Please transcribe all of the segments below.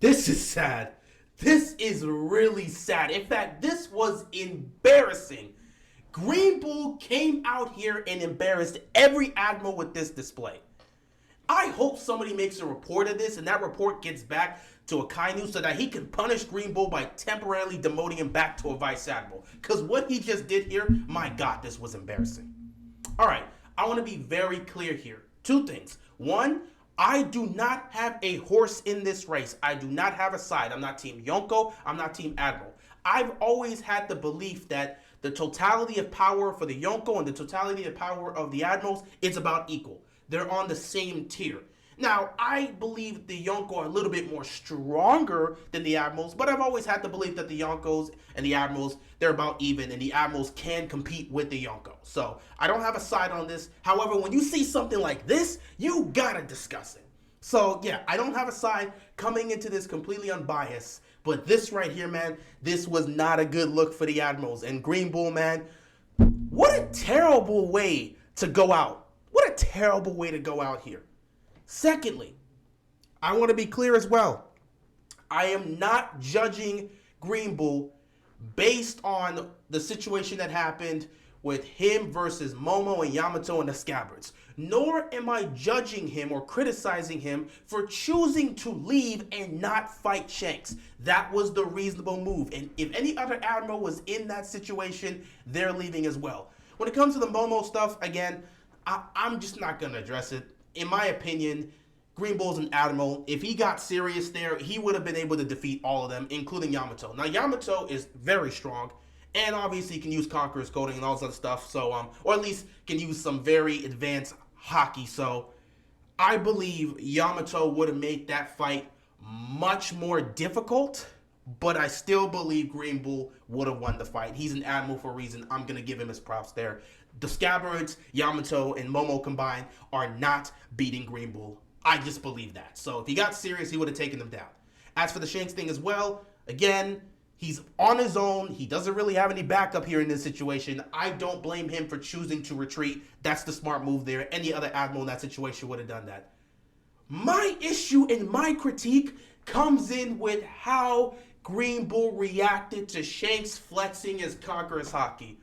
This is sad. This is really sad. In fact, this was embarrassing. Greenbull came out here and embarrassed every Admiral with this display. I hope somebody makes a report of this and that report gets back to Akainu so that he can punish Greenbull by temporarily demoting him back to a Vice Admiral. Because what he just did here, my God, this was embarrassing. All right, I want to be very clear here. Two things. One, I do not have a horse in this race. I do not have a side. I'm not Team Yonko. I'm not Team Admiral. I've always had the belief that the totality of power for the Yonko and the totality of power of the Admirals is about equal. They're on the same tier. Now, I believe the Yonko are a little bit more stronger than the Admirals, but I've always had the belief that the Yonkos and the Admirals, they're about even, and the Admirals can compete with the Yonko. So, I don't have a side on this. However, when you see something like this, you gotta discuss it. So, yeah, I don't have a side coming into this completely unbiased, but this right here, man, this was not a good look for the Admirals. And Greenbull, man, what a terrible way to go out. What a terrible way to go out here. Secondly, I want to be clear as well. I am not judging Greenbull based on the situation that happened with him versus Momo and Yamato and the Scabbards. Nor am I judging him or criticizing him for choosing to leave and not fight Shanks. That was the reasonable move. And if any other Admiral was in that situation, they're leaving as well. When it comes to the Momo stuff, again, I'm just not going to address it. In my opinion, Greenbull's an Admiral. If he got serious there, he would have been able to defeat all of them, including Yamato. Now, Yamato is very strong, and obviously can use Conqueror's Coding and all this other stuff, so, or at least can use some very advanced hockey. So, I believe Yamato would have made that fight much more difficult, but I still believe Greenbull would have won the fight. He's an Admiral for a reason. I'm going to give him his props there. The Scabbards, Yamato, and Momo combined are not beating Greenbull. I just believe that. So if he got serious, he would have taken them down. As for the Shanks thing as well, again, he's on his own. He doesn't really have any backup here in this situation. I don't blame him for choosing to retreat. That's the smart move there. Any other Admiral in that situation would have done that. My issue and my critique comes in with how Greenbull reacted to Shanks flexing his Conqueror's Haki.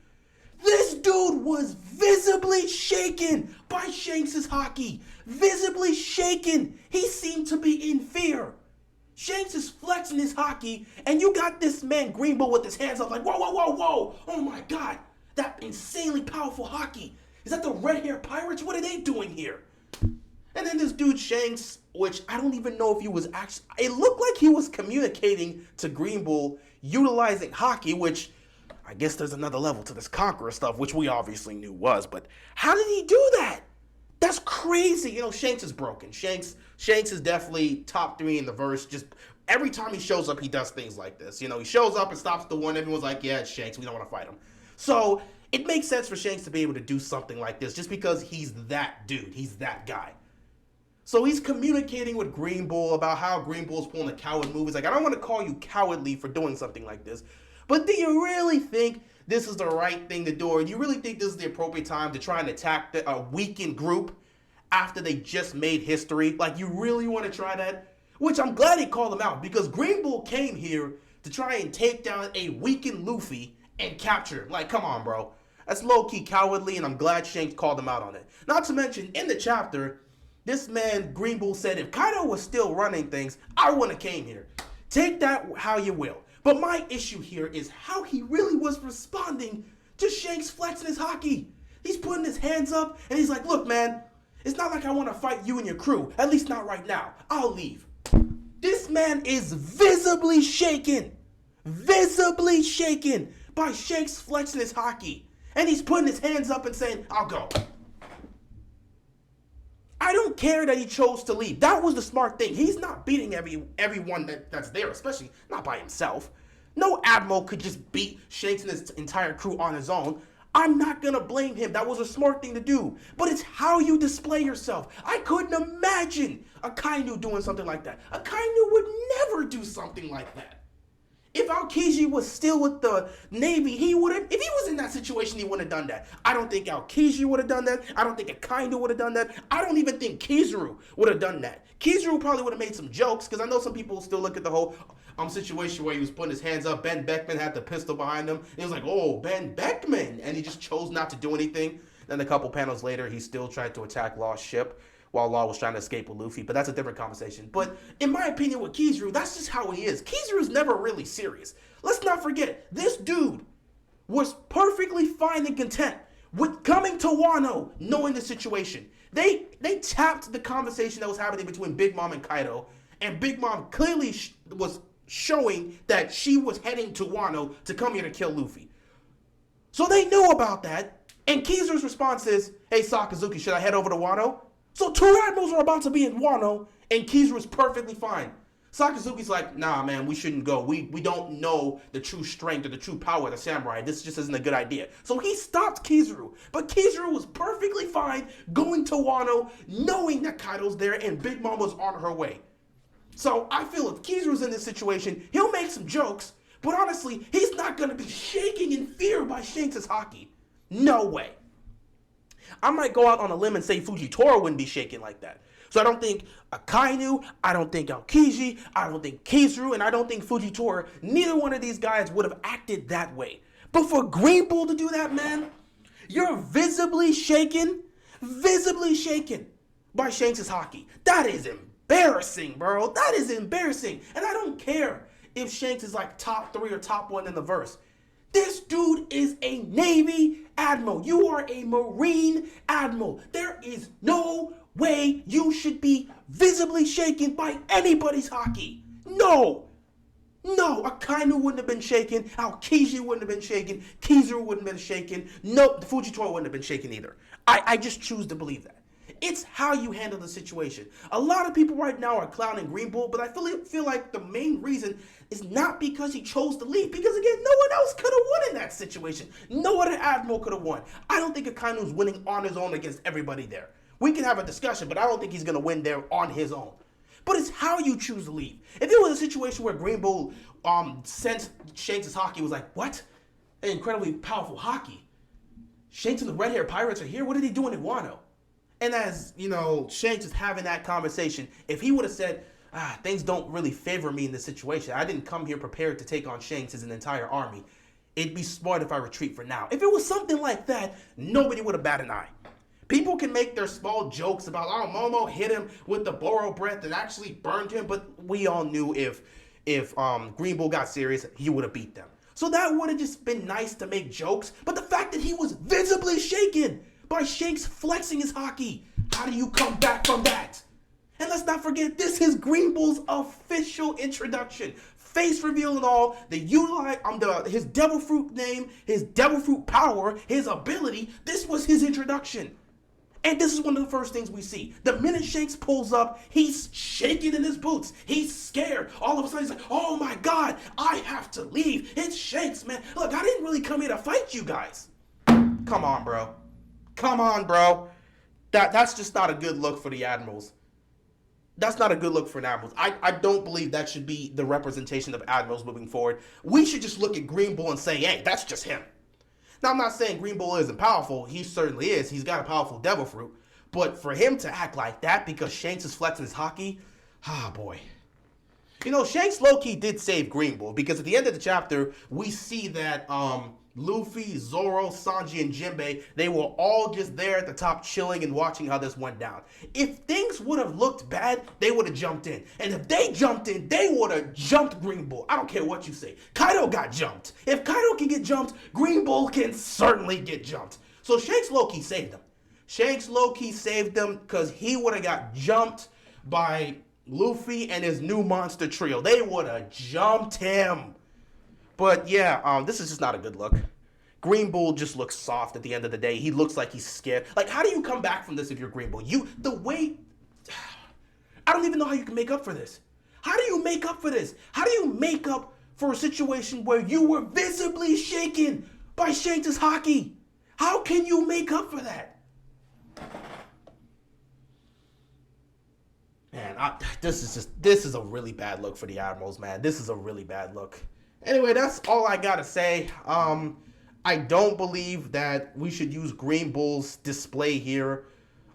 This dude was visibly shaken by Shanks' Haki. Visibly shaken. He seemed to be in fear. Shanks is flexing his Haki, and you got this man Greenbull with his hands up like, whoa, whoa, whoa, whoa. Oh my God. That insanely powerful Haki. Is that the red hair pirates? What are they doing here? And then this dude Shanks, which I don't even know if he was actually, it looked like he was communicating to Greenbull utilizing Haki, which I guess there's another level to this Conqueror stuff, which we obviously knew was, but how did he do that? That's crazy. You know, Shanks is broken. Shanks is definitely top 3 in the verse. Just every time he shows up, he does things like this. You know, he shows up and stops the one. Everyone's like, yeah, it's Shanks. We don't want to fight him. So it makes sense for Shanks to be able to do something like this just because he's that dude. He's that guy. So he's communicating with Greenbull about how Greenbull's pulling a coward move. He's like, I don't want to call you cowardly for doing something like this, but do you really think this is the right thing to do? Or do you really think this is the appropriate time to try and attack a weakened group after they just made history? Like, you really want to try that? Which I'm glad he called him out, because Greenbull came here to try and take down a weakened Luffy and capture him. Like, come on, bro. That's low-key cowardly, and I'm glad Shanks called him out on it. Not to mention, in the chapter, this man, Greenbull, said if Kaido was still running things, I wouldn't have came here. Take that how you will. But my issue here is how he really was responding to Shanks flexing his Haki. He's putting his hands up, and he's like, look, man, it's not like I want to fight you and your crew. At least not right now. I'll leave. This man is visibly shaken by Shanks flexing his Haki. And he's putting his hands up and saying, I'll go. I don't care that he chose to leave. That was the smart thing. He's not beating everyone that's there, especially not by himself. No Admiral could just beat Shanks and his entire crew on his own. I'm not going to blame him. That was a smart thing to do. But it's how you display yourself. I couldn't imagine Akainu doing something like that. Akainu would never do something like that. If Aokiji was still with the Navy, he would have, if he was in that situation, he wouldn't have done that. I don't think Aokiji would have done that. I don't think Akainu would have done that. I don't even think Kizaru would have done that. Kizaru probably would have made some jokes, because I know some people still look at the whole situation where he was putting his hands up. Ben Beckman had the pistol behind him. It was like, oh, Ben Beckman. And he just chose not to do anything. Then a couple panels later, he still tried to attack Law's ship while Law was trying to escape with Luffy. But that's a different conversation. But in my opinion with Kizaru, that's just how he is. Kizaru's never really serious. Let's not forget, this dude was perfectly fine and content with coming to Wano, knowing the situation. They tapped the conversation that was happening between Big Mom and Kaido, and Big Mom clearly was showing that she was heading to Wano to come here to kill Luffy. So they knew about that, and Kizaru's response is, hey Sakazuki, should I head over to Wano? So two admirals are about to be in Wano, and Kizaru's perfectly fine. Sakazuki's like, nah man, we shouldn't go. We don't know the true strength or the true power of the samurai. This just isn't a good idea. So he stopped Kizaru, but Kizaru was perfectly fine going to Wano, knowing that Kaido's there and Big Mom was on her way. So I feel if Kizaru's in this situation, he'll make some jokes, but honestly, he's not going to be shaking in fear by Shanks' haki. No way. I might go out on a limb and say Fujitora wouldn't be shaking like that. So I don't think Akainu, I don't think Aokiji, I don't think Kizaru, and I don't think Fujitora, neither one of these guys would have acted that way. But for Greenbull to do that, man, you're visibly shaken by Shanks' haki. That is embarrassing, bro. That is embarrassing. And I don't care if Shanks is like top 3 or top 1 in the verse. This dude is a Navy Admiral. You are a Marine Admiral. There is no way you should be visibly shaken by anybody's haki. No, Akainu wouldn't have been shaken. Aokiji wouldn't have been shaken. Kizaru wouldn't have been shaken. Nope, the Fujitora wouldn't have been shaken either. I just choose to believe that. It's how you handle the situation. A lot of people right now are clowning Greenbull, but I feel like the main reason is not because he chose to leave. Because again, no one else could have won in that situation. No other admiral could have won. I don't think Akainu's winning on his own against everybody there. We can have a discussion, but I don't think he's going to win there on his own. But it's how you choose to leave. If it was a situation where Greenbull sensed Shanks' haki, was like, what? An incredibly powerful haki. Shanks and the red-haired pirates are here? What are they doing in Wano? And as, Shanks is having that conversation, if he would have said, things don't really favor me in this situation. I didn't come here prepared to take on Shanks as an entire army. It'd be smart if I retreat for now. If it was something like that, nobody would have batted an eye. People can make their small jokes about, Momo hit him with the Boro breath and actually burned him, but we all knew if Greenbull got serious, he would have beat them. So that would have just been nice to make jokes, but the fact that he was visibly shaken by Shanks flexing his haki, how do you come back from that? And let's not forget, this is Greenbull's official introduction. Face reveal and all, his devil fruit name, his devil fruit power, his ability, this was his introduction. And this is one of the first things we see. The minute Shanks pulls up, he's shaking in his boots. He's scared. All of a sudden, he's like, oh my God, I have to leave. It's Shanks, man. Look, I didn't really come here to fight you guys. Come on, bro. That's just not a good look for the Admirals. That's not a good look for an Admirals. I don't believe that should be the representation of Admirals moving forward. We should just look at Greenbull and say, hey, that's just him. Now, I'm not saying Greenbull isn't powerful. He certainly is. He's got a powerful devil fruit. But for him to act like that because Shanks is flexing his haki, boy. Shanks low-key did save Greenbull because at the end of the chapter, we see that Luffy, Zoro, Sanji, and Jinbei, they were all just there at the top chilling and watching how this went down. If things would have looked bad, they would have jumped in. And if they jumped in, they would have jumped Greenbull. I don't care what you say. Kaido got jumped. If Kaido can get jumped, Greenbull can certainly get jumped. So Shanks low-key saved them. Shanks low-key saved them because he would have got jumped by Luffy and his new monster trio. They would have jumped him. But yeah, this is just not a good look. Greenbull just looks soft at the end of the day. He looks like he's scared. Like, how do you come back from this if you're Greenbull? I don't even know how you can make up for this. How do you make up for this? How do you make up for a situation where you were visibly shaken by Shanks' haki? How can you make up for that? Man, this is a really bad look for the Admirals, man. This is a really bad look. Anyway, that's all I gotta say. I don't believe that we should use Greenbull's display here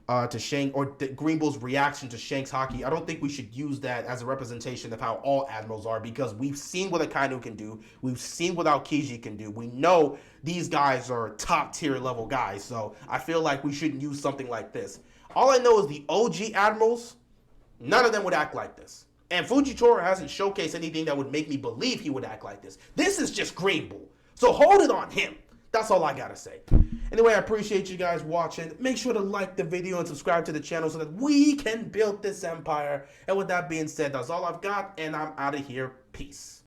to Shank, or Greenbull's reaction to Shank's hockey. I don't think we should use that as a representation of how all Admirals are, because we've seen what Akainu can do. We've seen what Aokiji can do. We know these guys are top tier level guys, so I feel like we shouldn't use something like this. All I know is the OG Admirals, none of them would act like this. And Fujitora hasn't showcased anything that would make me believe he would act like this. This is just Greenbull. So hold it on him. That's all I gotta say. Anyway, I appreciate you guys watching. Make sure to like the video and subscribe to the channel so that we can build this empire. And with that being said, that's all I've got, and I'm out of here. Peace.